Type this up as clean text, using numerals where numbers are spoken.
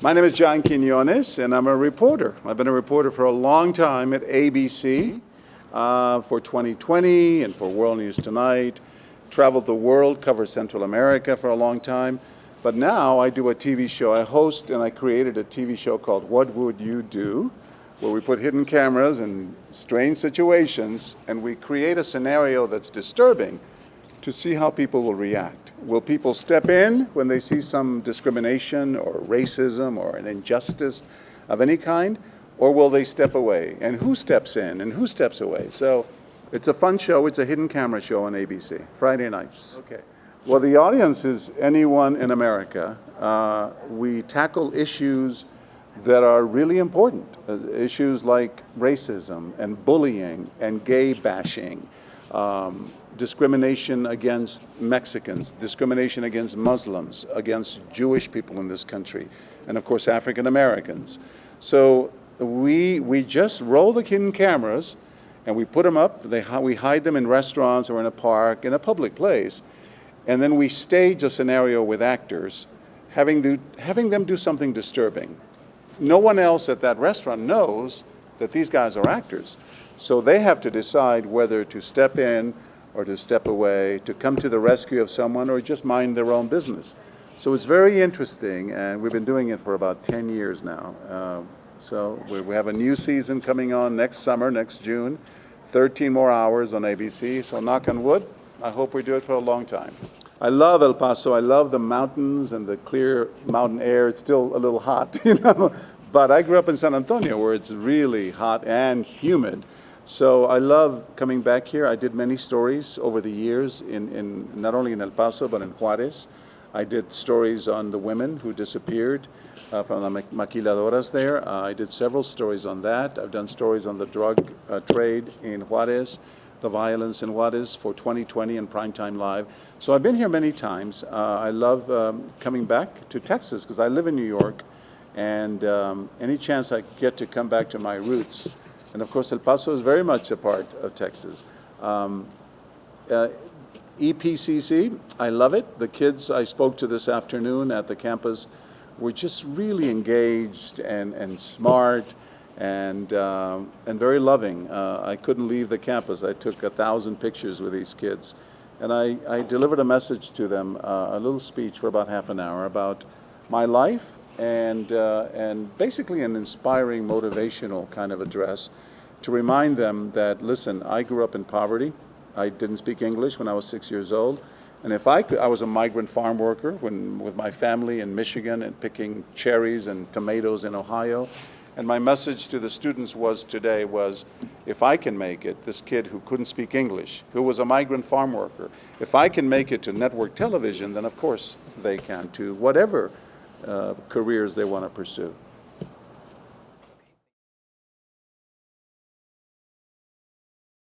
My name is John Quiñones, and I'm a reporter. I've been a reporter for a long time at ABC for 2020 and for World News Tonight. Traveled the world, covered Central America for a long time. But now I do a TV show. I host and I created a TV show called What Would You Do?, where we put hidden cameras in strange situations and we create a scenario that's disturbing to see how people will react. Will people step in when they see some discrimination or racism or an injustice of any kind? Or will they step away? And who steps in and who steps away? So it's a fun show. It's a hidden camera show on ABC, Friday nights. Okay. Well, the audience is anyone in America. We tackle issues that are really important. Issues like racism and bullying and gay bashing. Discrimination against Mexicans, discrimination against Muslims, against Jewish people in this country, and of course African Americans. So we just roll the hidden cameras and we put them up. We hide them in restaurants or in a park, in a public place, and then we stage a scenario with actors, having them do something disturbing. No one else at that restaurant knows that these guys are actors, so they have to decide whether to step in or to step away, to come to the rescue of someone, or just mind their own business. So it's very interesting, and we've been doing it for about 10 years now. So we have a new season coming on next summer, next June, 13 more hours on ABC, so knock on wood, I hope we do it for a long time. I love El Paso. I love the mountains and the clear mountain air. It's still a little hot, but I grew up in San Antonio where it's really hot and humid. So I love coming back here. I did many stories over the years, not only in El Paso, but in Juarez. I did stories on the women who disappeared from the maquiladoras there. I did several stories on that. I've done stories on the drug trade in Juarez, the violence in Juarez for 2020 and Primetime Live. So I've been here many times. I love coming back to Texas because I live in New York, and any chance I get to come back to my roots. And of course, El Paso is very much a part of Texas. EPCC, I love it. The kids I spoke to this afternoon at the campus were just really engaged and smart and very loving. I couldn't leave the campus. I took 1,000 pictures with these kids. And I delivered a message to them, a little speech for about half an hour about my life, and basically an inspiring, motivational kind of address to remind them that, listen, I grew up in poverty. I didn't speak English when I was 6 years old. And if I was a migrant farm worker with my family in Michigan and picking cherries and tomatoes in Ohio. And my message to the students today was, if I can make it, this kid who couldn't speak English, who was a migrant farm worker, if I can make it to network television, then of course they can too, whatever careers they want to pursue.